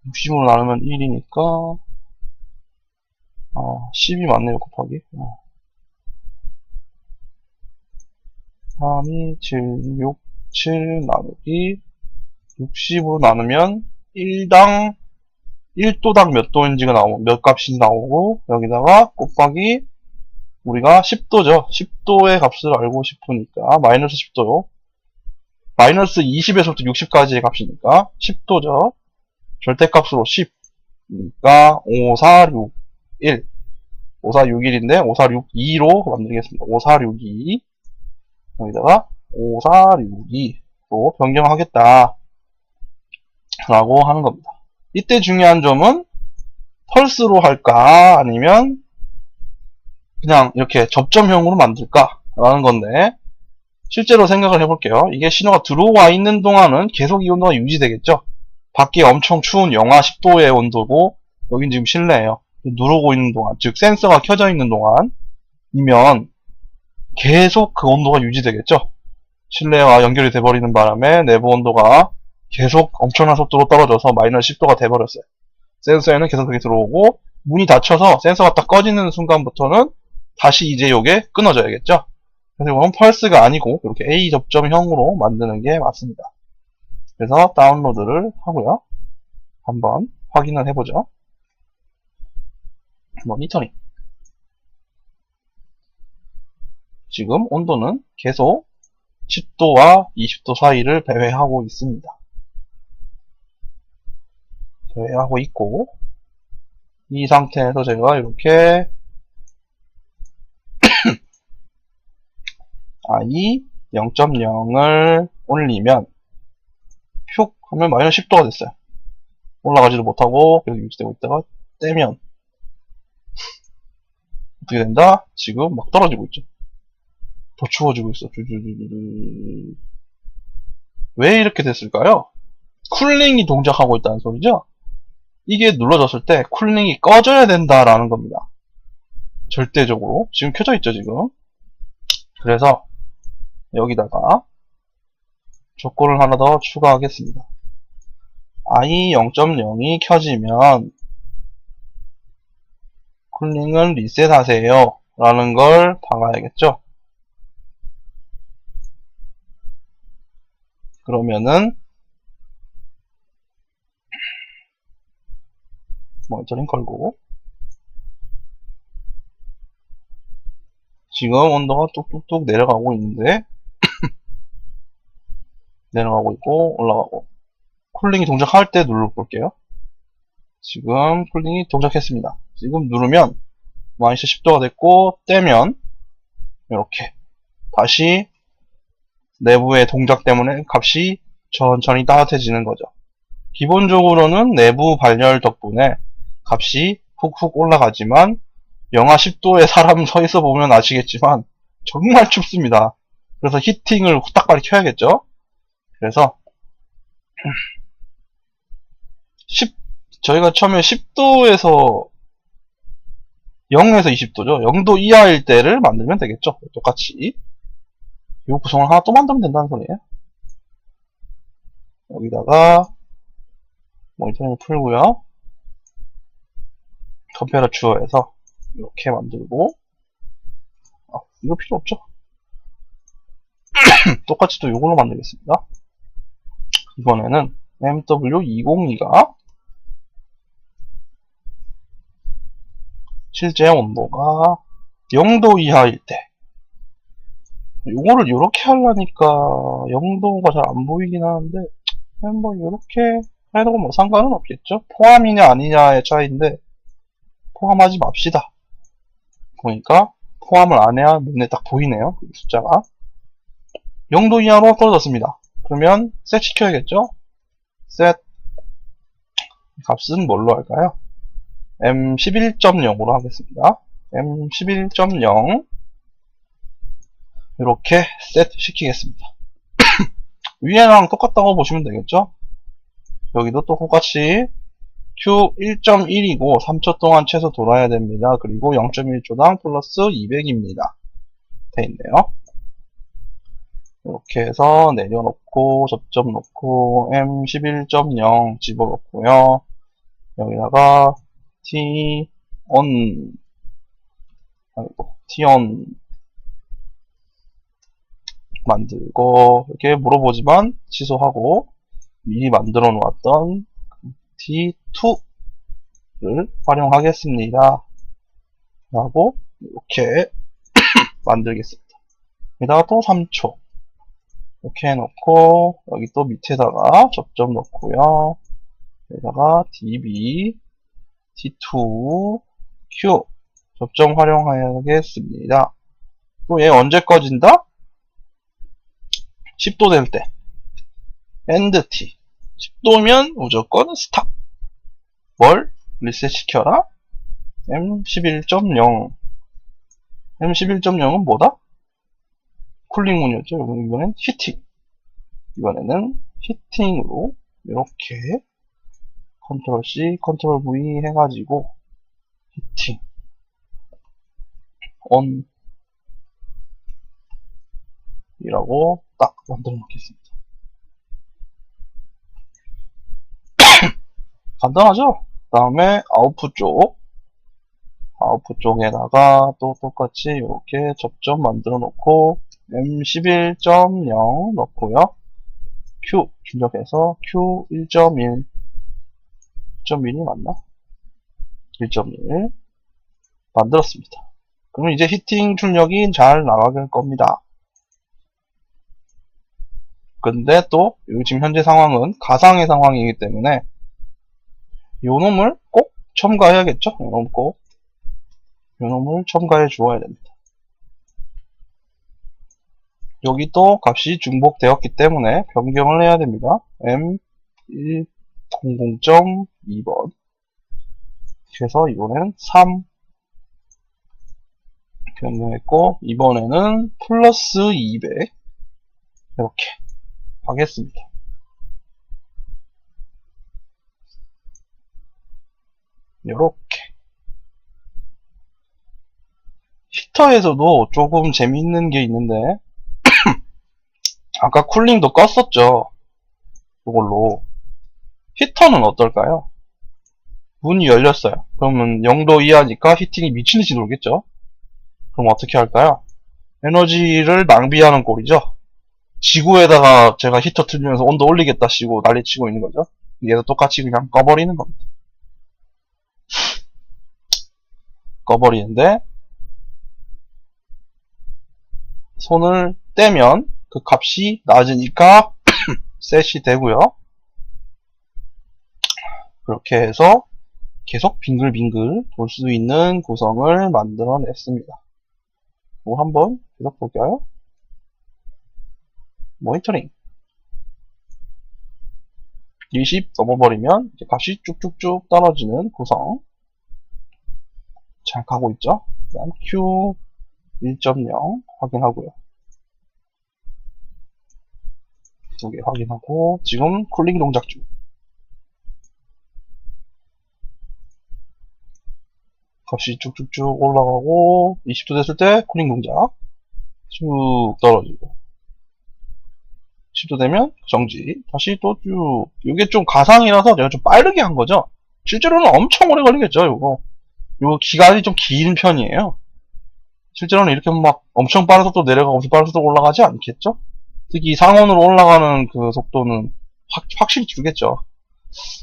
60으로 나누면 1이니까 10이 맞네요. 곱하기 32767 나누기 60으로 나누면 1도당 몇 도인지가 몇 값이 나오고 여기다가 곱하기 우리가 10도죠. 10도의 값을 알고 싶으니까 마이너스 10도요. 마이너스 20에서부터 60까지의 값이니까 10도죠. 절대값으로 10 그러니까 5461 5461인데 5462로 만들겠습니다. 5462 여기다가 5462로 변경하겠다 라고 하는 겁니다. 이때 중요한 점은 펄스로 할까 아니면 그냥 이렇게 접점형으로 만들까 라는 건데 실제로 생각을 해볼게요. 이게 신호가 들어와 있는 동안은 계속 이 온도가 유지되겠죠. 밖에 엄청 추운 영하 10도의 온도고 여긴 지금 실내예요. 누르고 있는 동안 즉 센서가 켜져 있는 동안이면 계속 그 온도가 유지되겠죠. 실내와 연결이 돼버리는 바람에 내부 온도가 계속 엄청난 속도로 떨어져서 마이너스 10도가 돼버렸어요. 센서에는 계속 그게 들어오고 문이 닫혀서 센서가 딱 꺼지는 순간부터는 다시 이제 요게 끊어져야겠죠. 그래서 이건 펄스가 아니고 이렇게 A 접점형으로 만드는 게 맞습니다. 그래서 다운로드를 하고요. 한번 확인을 해보죠. 모니터링. 지금 온도는 계속 10도와 20도 사이를 배회하고 있습니다. 배회하고 있고, 이 상태에서 제가 이렇게 I 0.0을 올리면 슉 하면 마이너스 10도가 됐어요. 올라가지도 못하고 계속 유지되고 있다가 떼면 어떻게 된다? 지금 막 떨어지고 있죠. 더 추워지고 있어. 왜 이렇게 됐을까요? 쿨링이 동작하고 있다는 소리죠? 이게 눌러졌을 때 쿨링이 꺼져야 된다라는 겁니다. 절대적으로. 지금 켜져 있죠, 지금. 그래서 여기다가 조건을 하나 더 추가하겠습니다. I 0.0이 켜지면 쿨링을 리셋하세요 라는 걸 박아야겠죠. 그러면은 모니터링 걸고 지금 온도가 뚝뚝뚝 내려가고 있는데 내려가고 있고 올라가고 쿨링이 동작할 때 눌러볼게요. 지금 쿨링이 동작했습니다. 지금 누르면 마이너스 10도가 됐고 떼면 이렇게 다시 내부의 동작 때문에 값이 천천히 따뜻해지는 거죠. 기본적으로는 내부 발열 덕분에 값이 훅훅 올라가지만 영하 10도에 사람 서 있어 보면 아시겠지만 정말 춥습니다. 그래서 히팅을 후딱발이 켜야겠죠. 그래서 저희가 처음에 10도에서 0에서 20도죠. 0도 이하일 때를 만들면 되겠죠. 똑같이 이 구성을 하나 또 만들면 된다는 소리예요. 여기다가 모니터링을 풀고요. 컴페어추어에서 이렇게 만들고 이거 필요 없죠. 똑같이 또 이걸로 만들겠습니다. 이번에는 MW202가 실제 온도가 0도 이하일 때 이거를 이렇게 하려니까 0도가 잘 안 보이긴 하는데 뭐 이렇게 해도 뭐 상관은 없겠죠. 포함이냐 아니냐의 차이인데 포함하지 맙시다. 보니까 포함을 안 해야 눈에 딱 보이네요. 숫자가 0도 이하로 떨어졌습니다. 그러면 셋 시켜야겠죠. 셋 값은 뭘로 할까요? M11.0으로 하겠습니다. M11.0 이렇게 셋 시키겠습니다. 위에랑 똑같다고 보시면 되겠죠. 여기도 똑같이 Q1.1이고 3초 동안 최소 돌아야 됩니다. 그리고 0.1초당 플러스 200입니다. 돼 있네요. 이렇게 해서 내려놓고 접점 놓고 M11.0 집어넣고요. 여기다가 T-on 만들고 이렇게 물어보지만 취소하고 미리 만들어 놓았던 T2를 활용하겠습니다. 라고 이렇게 만들겠습니다. 여기다가 또 3초 이렇게 해놓고 여기 또 밑에다가 접점 넣고요. 여기다가 DB T2 Q 접점 활용하겠습니다. 또 얘 언제 꺼진다? 10도 될 때 end T 10도면 무조건 스탑. 뭘 리셋 시켜라? M11.0 M11.0은 뭐다? 쿨링 문이었죠. 이번엔 히팅. 이번에는 히팅으로 이렇게 컨트롤 C, 컨트롤 V 해가지고 히팅 on 이라고 딱 만들어 놓겠습니다. 간단하죠? 그 다음에 아웃풋 쪽에다가 또 똑같이 이렇게 접점 만들어 놓고 M11.0 넣고요. Q 출력해서 Q 1.1 1.1이 맞나? 1.1 만들었습니다. 그러면 이제 히팅 출력이 잘 나갈 겁니다. 근데 또 지금 현재 상황은 가상의 상황이기 때문에 요 놈을 꼭 첨가해야겠죠? 요 놈을 첨가해 주어야 됩니다. 여기 또 값이 중복되었기 때문에 변경을 해야 됩니다. M100.2번 그래서 이번에는 3 변경했고 이번에는 플러스 200 이렇게 하겠습니다. 요렇게 히터에서도 조금 재미있는 게 있는데 아까 쿨링도 껐었죠. 이걸로 히터는 어떨까요? 문이 열렸어요. 그러면 0도 이하니까 히팅이 미친듯이 돌겠죠. 그럼 어떻게 할까요? 에너지를 낭비하는 꼴이죠. 지구에다가 제가 히터 틀면서 온도 올리겠다 시고 난리치고 있는 거죠. 얘도 똑같이 그냥 꺼버리는 겁니다. 꺼버리는데 손을 떼면 그 값이 낮으니까 셋이 되고요. 그렇게 해서 계속 빙글빙글 돌 수 있는 구성을 만들어냈습니다. 이거 한번 계속 볼까요? 모니터링 20 넘어버리면 이제 값이 쭉쭉쭉 떨어지는 구성 잘 가고 있죠. 그다음 Q 1.0 확인하고요. 두 개 확인하고 지금 쿨링 동작 중. 값이 쭉쭉쭉 올라가고 20도 됐을 때 쿨링 동작 쭉 떨어지고 10도 되면 정지 다시 또 쭉. 이게 좀 가상이라서 내가 좀 빠르게 한 거죠. 실제로는 엄청 오래 걸리겠죠. 요거 기간이 좀 긴 편이에요. 실제로는 이렇게 막 엄청 빠른 속도 내려가고 엄청 빠른 속도 올라가지 않겠죠? 특히 상온으로 올라가는 그 속도는 확실히 줄겠죠.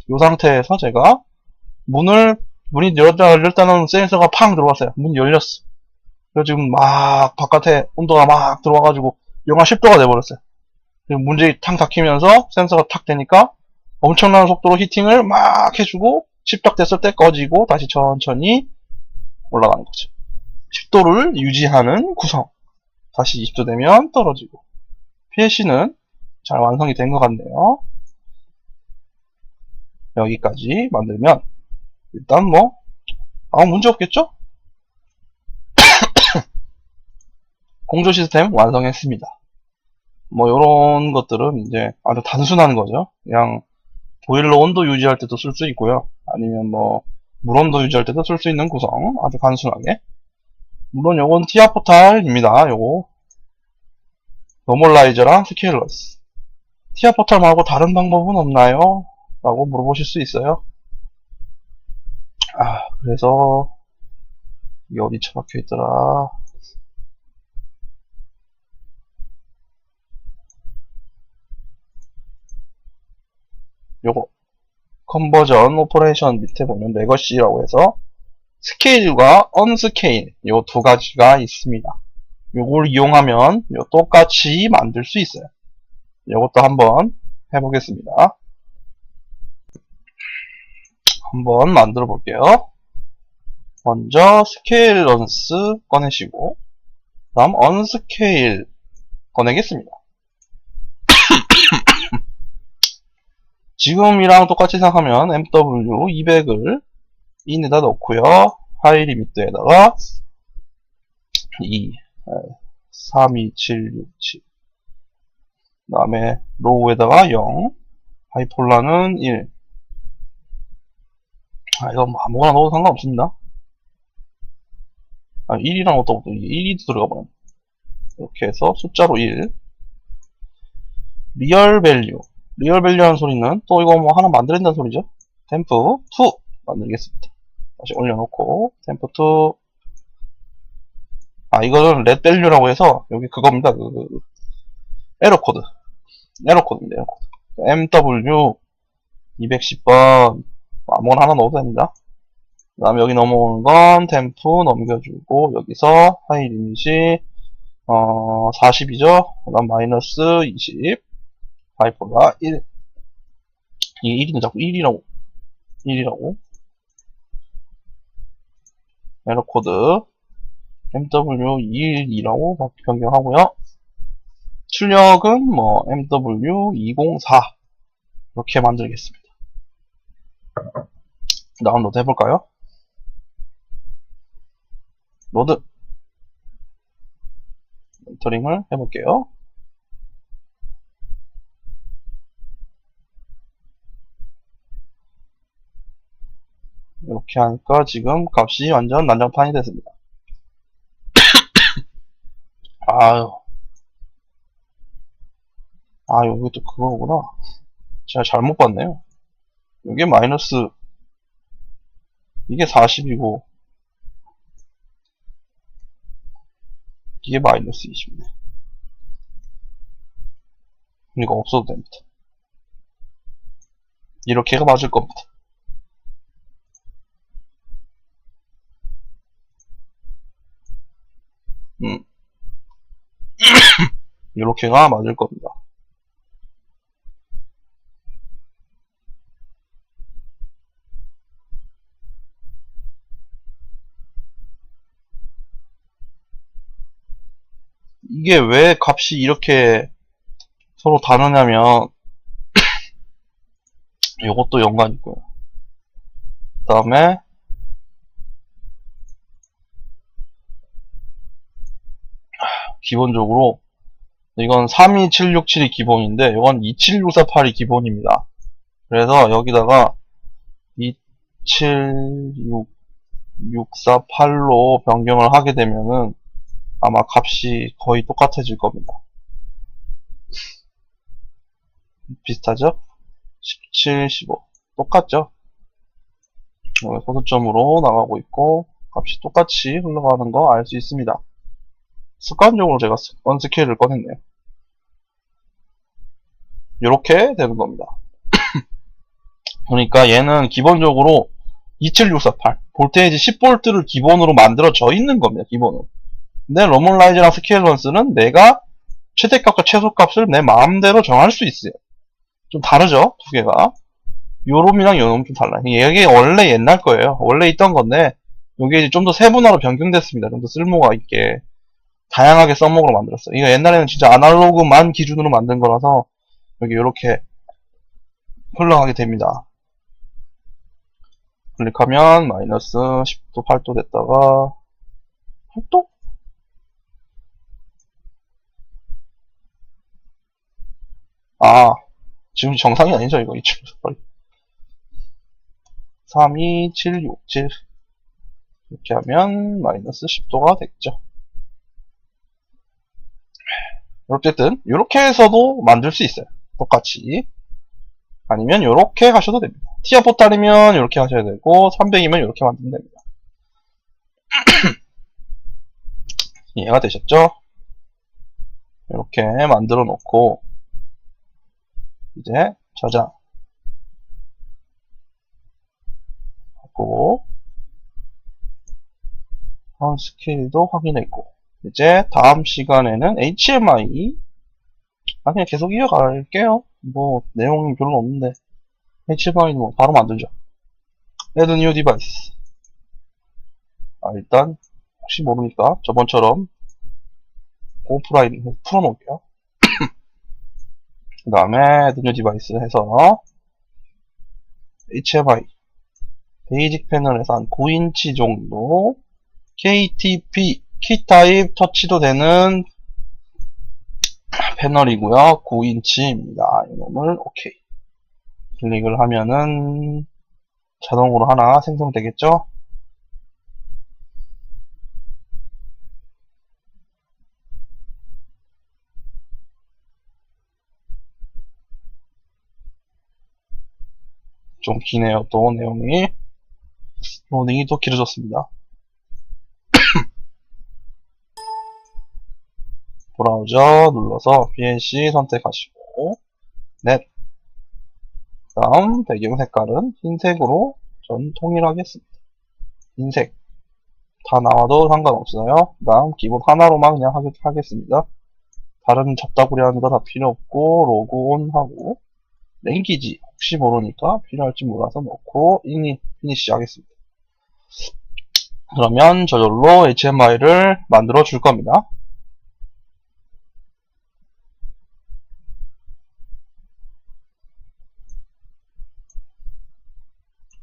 이 상태에서 제가 문이 열렸다는 센서가 팡 들어왔어요. 문이 열렸어. 그래서 지금 막 바깥에 온도가 막 들어와가지고 영하 10도가 돼버렸어요. 그리고 문이 탕 닫히면서 센서가 탁 되니까 엄청난 속도로 히팅을 막 해주고 10도 됐을 때 꺼지고 다시 천천히 올라가는 거죠. 10도를 유지하는 구성. 다시 20도 되면 떨어지고. PLC는 잘 완성이 된 것 같네요. 여기까지 만들면 일단 뭐 아무 문제 없겠죠? 공조 시스템 완성했습니다. 뭐 요런 것들은 이제 아주 단순한 거죠. 그냥 보일러 온도 유지할 때도 쓸 수 있고요. 아니면 뭐 물 온도 유지할 때도 쓸 수 있는 구성 아주 단순하게. 물론 요건 티아 포탈입니다. 요거 노멀라이저랑 스케일러스. 티아 포탈 말고 다른 방법은 없나요? 라고 물어보실 수 있어요. 그래서 이게 어디 처박혀 있더라. 요거 컨버전 오퍼레이션 밑에 보면 레거시라고 해서 스케일과 언스케일 요 두 가지가 있습니다. 요걸 이용하면 똑같이 만들 수 있어요. 요것도 한번 해보겠습니다. 한번 만들어 볼게요. 먼저 스케일 런스 꺼내시고 다음 언스케일 꺼내겠습니다. 지금이랑 똑같이 생각하면 MW200을 인에다 넣고요. 하이 리미트에다가 2 32767 그 다음에 로우에다가 0 하이폴라는 1 이거 뭐 아무거나 넣어도 상관없습니다. 1이랑 어떤 것도 1이 들어가 버렸네. 이렇게 해서 숫자로 1 리얼 밸류 하는 소리는 또 이거 뭐 하나 만들어낸다는 소리죠. 템프2 만들겠습니다. 다시 올려놓고 템프2 이거는 렛 밸류라고 해서 여기 그겁니다. 에러 코드입니다. 에러 코드. MW 210번 아무거나 하나 넣어도 됩니다. 그 다음에 여기 넘어오는 건 템프 넘겨주고 여기서 하이 리밋이 40이죠. 그 다음 마이너스 20 바이폴라 1 이게 1이는 자꾸 1이라고 에러 코드 MW212라고 변경하고요. 출력은 뭐 MW204 이렇게 만들겠습니다. 다운로드 해볼까요? 로드 엔터링을 해볼게요. 이렇게 하니까 지금 값이 완전 난장판이 됐습니다. 아유, 여기 또 그거구나. 제가 잘못 봤네요. 이게 마이너스, 이게 40이고, 이게 마이너스 20이네. 그러니까 없어도 됩니다. 이렇게가 맞을 겁니다. 이렇게가 맞을 겁니다. 이게 왜 값이 이렇게 서로 다르냐면 이것도 연관이 있고요. 그 다음에 기본적으로 이건 32767이 기본인데 이건 27648이 기본입니다. 그래서 여기다가 27648로 변경을 하게 되면은 아마 값이 거의 똑같아질 겁니다. 비슷하죠? 17, 15 똑같죠? 소수점으로 나가고 있고 값이 똑같이 흘러가는 거 알 수 있습니다. 습관적으로 제가 언스케일을 꺼냈네요. 이렇게 되는 겁니다. 그러니까 얘는 기본적으로 27648 볼테이지 10V를 기본으로 만들어져 있는 겁니다. 기본으로. 근데 로멀라이즈랑 스케일런스는 내가 최대값과 최소값을 내 마음대로 정할 수 있어요. 좀 다르죠? 두 개가. 요놈이랑 요놈 좀 달라요. 이게 원래 옛날 거예요. 원래 있던 건데 이게 이제 좀 더 세분화로 변경됐습니다. 좀 더 쓸모가 있게 다양하게 써먹으러 만들었어요. 이거 옛날에는 진짜 아날로그만 기준으로 만든 거라서 여기 이렇게 흘러가게 됩니다. 클릭하면 마이너스 10도 8도 됐다가 8도? 지금 정상이 아니죠 이거 2.68 32767 이렇게 하면 마이너스 10도가 됐죠. 어쨌든 이렇게 해서도 만들 수 있어요. 똑같이. 아니면 이렇게 하셔도 됩니다. 티어 포탈이면 이렇게 하셔야 되고 300이면 이렇게 만들면 됩니다. 이해가 되셨죠? 이렇게 만들어 놓고 이제 저장하고 스케일도 확인했고 이제 다음 시간에는 HMI 그냥 계속 이어갈게요. 뭐 내용이 별로 없는데 HMI는 뭐 바로 만들죠. Add new device. 일단 혹시 모르니까 저번처럼 고프라인 풀어놓을게요. 그 다음에 Add new device 해서 HMI 베이직 패널에서 한 9인치 정도 KTP 키타입 터치도 되는 패널이고요. 9인치입니다. 이놈을 오케이 클릭을 하면은 자동으로 하나 생성되겠죠? 좀 기네요. 또 내용이 로딩이 또 길어졌습니다. 브라우저 눌러서 BNC 선택하시고 넷 다음 배경 색깔은 흰색으로 전 통일하겠습니다. 흰색 다 나와도 상관없어요. 다음 기본 하나로만 그냥 하겠습니다. 다른 잡다구리 하는 거 다 필요 없고 로그온 하고 랭귀지 혹시 모르니까 필요할지 몰라서 넣고 피니시 하겠습니다. 그러면 저절로 HMI를 만들어 줄 겁니다.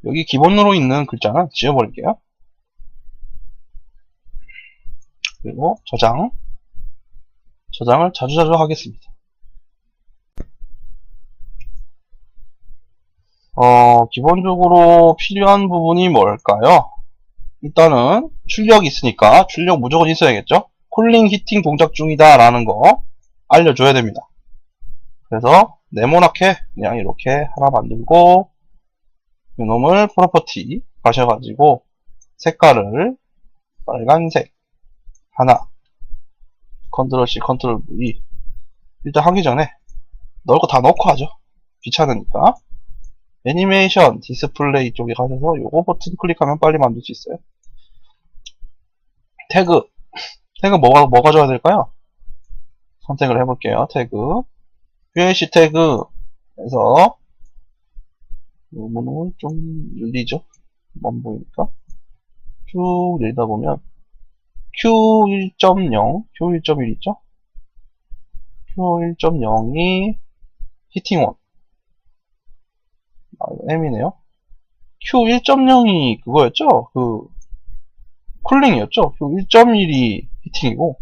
여기 기본으로 있는 글자는 지워버릴게요. 그리고 저장을 자주자주 하겠습니다. 기본적으로 필요한 부분이 뭘까요? 일단은 출력이 있으니까 출력 무조건 있어야겠죠? 쿨링 히팅 동작 중이다 라는 거 알려줘야 됩니다. 그래서 네모나게 그냥 이렇게 하나 만들고 이놈을 프로퍼티 가셔가지고 색깔을 빨간색 하나 컨트롤 C 컨트롤 V 일단 하기 전에 넣을 거 다 넣고 하죠. 귀찮으니까 애니메이션 디스플레이 쪽에 가셔서 요거 버튼 클릭하면 빨리 만들 수 있어요. 태그 뭐가 줘야 될까요? 선택을 해볼게요. 태그 QAC 태그에서 요거는 좀 늘리죠. 안 보이니까 쭉 내리다 보면 Q1.0, Q1.1 있죠? Q1.0이 히팅온. M이네요. Q1.0이 그거였죠? 쿨링이었죠? Q1.1이 히팅이고,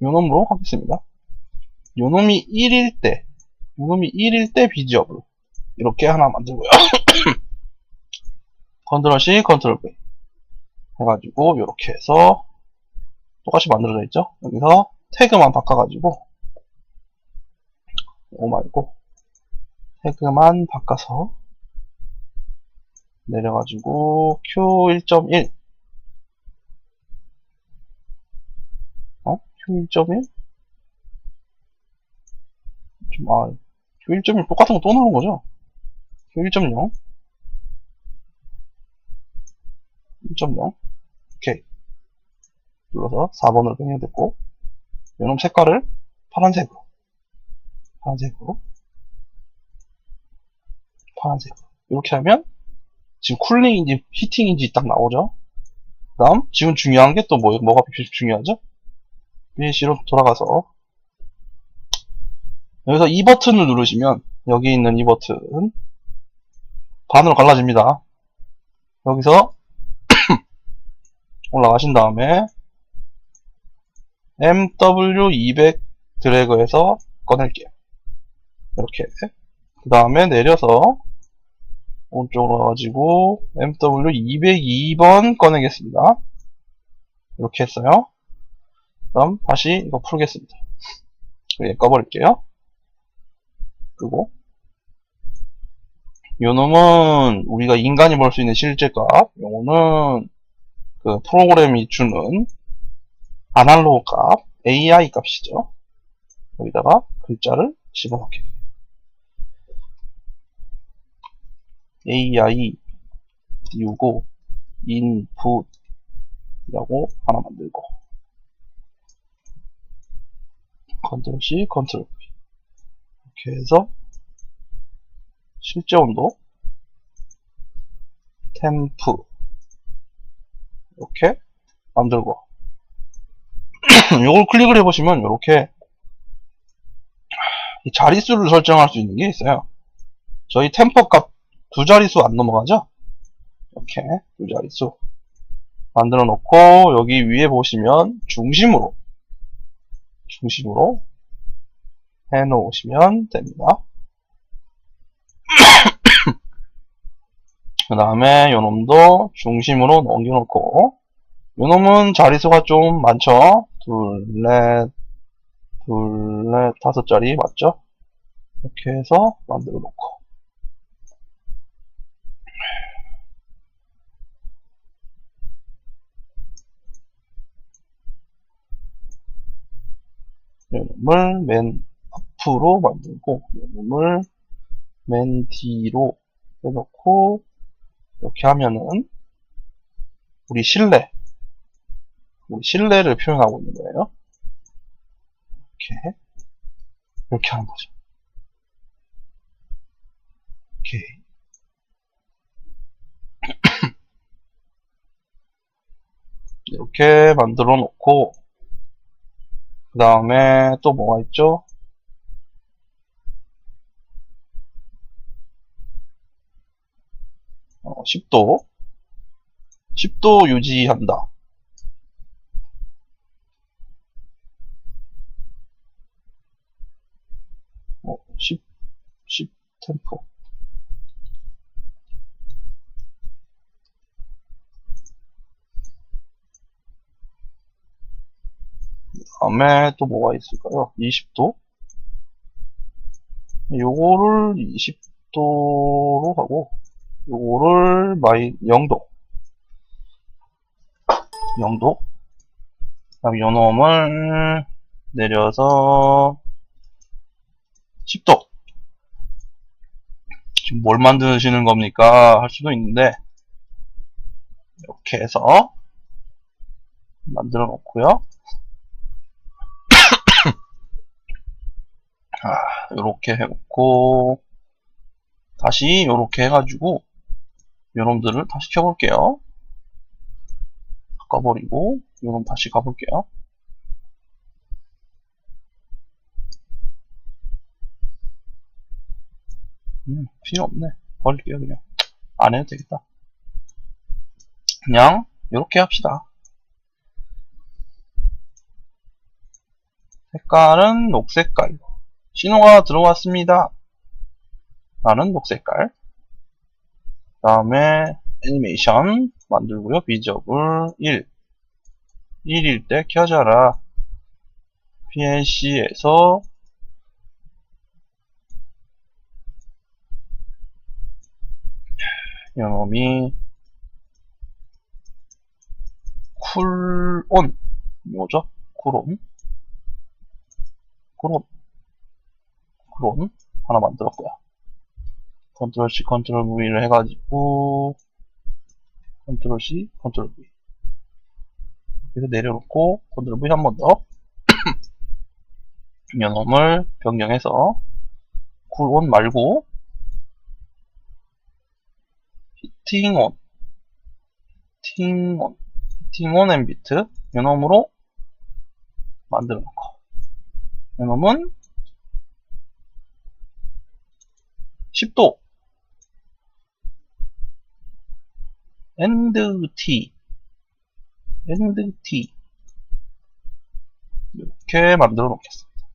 요 놈으로 하겠습니다. 요 놈이 1일 때 비지업을 이렇게 하나 만들고요. 컨트롤 C, 컨트롤 V 해가지고, 요렇게 해서 똑같이 만들어져 있죠? 여기서 태그만 바꿔가지고, 이거 말고, 태그만 바꿔서, 내려가지고, Q1.1, Q1.1? Q1.1 똑같은 거 또 누른 거죠? Q1.0, 1.0, 오케이. 눌러서 4번으로 변경됐고, 이놈 색깔을 파란색으로, 이렇게 하면, 지금 쿨링인지 히팅인지 딱 나오죠? 그 다음, 지금 중요한 게 또 뭐가 중요하죠? BAC로 돌아가서, 여기서 이 버튼을 누르시면, 여기 있는 이 버튼, 반으로 갈라집니다. 여기서, 올라가신 다음에, MW200 드래그해서 꺼낼게요. 이렇게. 그 다음에 내려서, 오른쪽으로 가가지고, MW202번 꺼내겠습니다. 이렇게 했어요. 그럼 다시 이거 풀겠습니다. 얘 꺼버릴게요. 끄고 요놈은 우리가 인간이 볼 수 있는 실제 값, 요거는 그 프로그램이 주는 아날로그 값, AI 값이죠. 여기다가 글자를 집어넣게. AI 띄우고 input이라고 하나 만들고 컨트롤 C, 컨트롤 V 이렇게 해서 실제 온도 템프 이렇게 만들고 이걸 클릭을 해보시면 이렇게 자릿수를 설정할 수 있는 게 있어요. 저희 템퍼 값 두 자릿수 안 넘어가죠? 이렇게 두 자릿수 만들어 놓고 여기 위에 보시면 중심으로 해 놓으시면 됩니다. 그 다음에 요놈도 중심으로 넘겨놓고 요놈은 자릿수가 좀 많죠? 둘, 넷, 다섯 자리 맞죠? 이렇게 해서 만들어 놓고 요놈을 맨 앞으로 만들고 요놈을 맨 뒤로 빼놓고 이렇게 하면은 우리 실내를 표현하고 있는 거예요. 이렇게 하는 거죠. 오케이. 이렇게 만들어 놓고 그 다음에 또 뭐가 있죠? 10도 유지한다. 10 템포. 다음에 또 뭐가 있을까요? 20도. 요거를 20도로 하고 요거를 0도. 0도. 그다음 요놈을 내려서 10도. 지금 뭘 만드시는 겁니까? 할 수도 있는데 이렇게 해서 만들어 놓고요. 요렇게 해놓고 다시 요렇게 해가지고 요놈들을 다시 켜볼게요. 바꿔버리고 요놈 다시 가볼게요. 필요 없네. 버릴게요. 그냥 안 해도 되겠다. 그냥 요렇게 합시다. 색깔은 녹색깔로 신호가 들어왔습니다. 라는 녹색깔. 그 다음에 애니메이션 만들고요. 비저블 1일 때 켜져라. PNC에서 이놈이 쿨온 뭐죠? 쿨온 하나 만들었고요. 컨트롤 C, 컨트롤 V를 해가지고 컨트롤 C, 컨트롤 V 그래서 내려놓고 컨트롤 V 한 번 더 이놈을 변경해서 쿨온 말고 히팅온 앰비트 이놈으로 만들어 놓고 이놈은 10도 엔드 T 이렇게 만들어 놓겠습니다.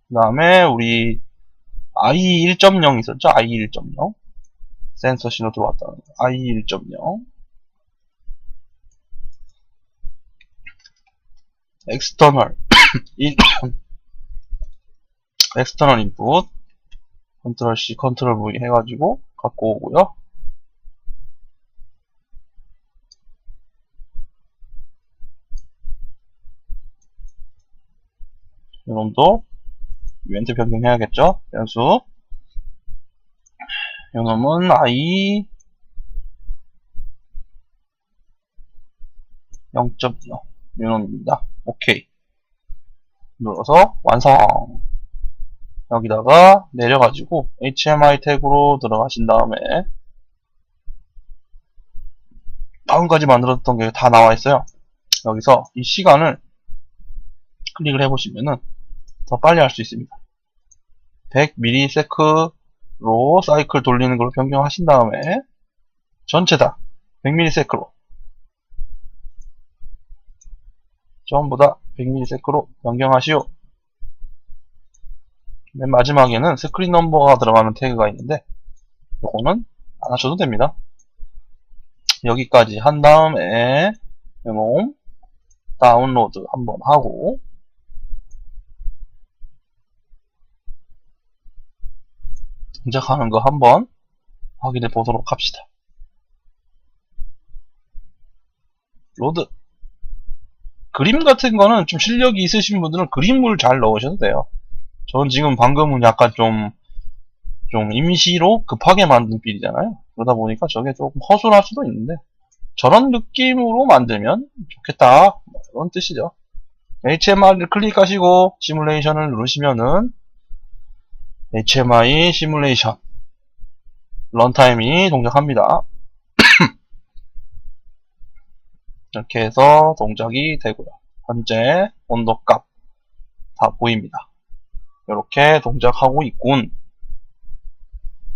그 다음에 우리 IE1.0 있었죠? IE1.0 센서 신호 들어왔다는 IE1.0 엑스터널 인풋 컨트롤 C, 컨트롤 V 해가지고 갖고 오고요. 이놈도 이벤트 변경해야겠죠? 변수 이놈은 I 0.0 이놈입니다. 오케이 눌러서 완성. 여기다가 내려가지고 HMI 태그로 들어가신 다음에 방금까지 만들었던 게 다 나와 있어요. 여기서 이 시간을 클릭을 해보시면은 더 빨리 할 수 있습니다. 100ms로 사이클 돌리는 걸로 변경하신 다음에 전체 다 100ms로 전부 다 100ms로 변경하시오. 맨 마지막에는 스크린 넘버가 들어가는 태그가 있는데 요거는 안 하셔도 됩니다. 여기까지 한 다음에 이놈 다운로드 한번 하고 동작하는 거 한번 확인해 보도록 합시다. 로드 그림 같은 거는 좀 실력이 있으신 분들은 그림을 잘 넣으셔도 돼요. 저는 지금 방금은 약간 좀 좀 임시로 급하게 만든 빌이잖아요. 그러다 보니까 저게 조금 허술할 수도 있는데 저런 느낌으로 만들면 좋겠다, 이런 뜻이죠. HMI를 클릭하시고 시뮬레이션을 누르시면은 HMI 시뮬레이션 런타임이 동작합니다. 이렇게 해서 동작이 되고요. 현재 온도값 다 보입니다. 이렇게 동작하고 있군.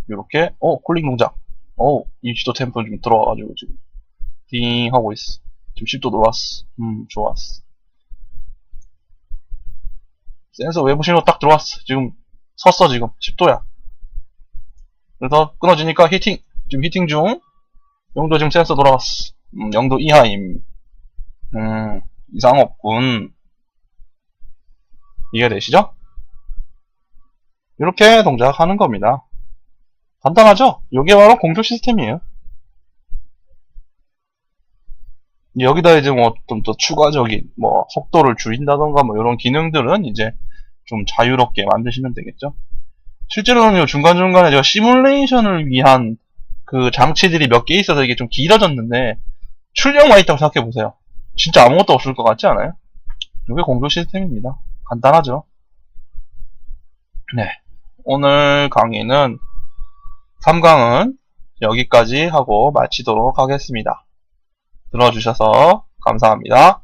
이렇게 쿨링 동작. 입시도 템포 좀 들어와가지고 지금 띵 하고 있어. 지금 10도 들어왔어. 좋았어. 센서 외부 신호 딱 들어왔어. 지금 섰어. 지금 10도야. 그래서 끊어지니까 히팅. 지금 히팅 중. 0도 지금 센서 돌아왔어. 0도 이하임. 이상 없군. 이해되시죠? 이렇게 동작하는 겁니다. 간단하죠? 이게 바로 공조 시스템이에요. 여기다 이제 뭐 좀 더 추가적인 뭐 속도를 줄인다던가 뭐 이런 기능들은 이제 좀 자유롭게 만드시면 되겠죠. 실제로는 중간중간에 제가 시뮬레이션을 위한 그 장치들이 몇 개 있어서 이게 좀 길어졌는데 출력만 있다고 생각해 보세요. 진짜 아무것도 없을 것 같지 않아요? 이게 공조 시스템입니다. 간단하죠? 네. 오늘 강의는 3강은 여기까지 하고 마치도록 하겠습니다. 들어주셔서 감사합니다.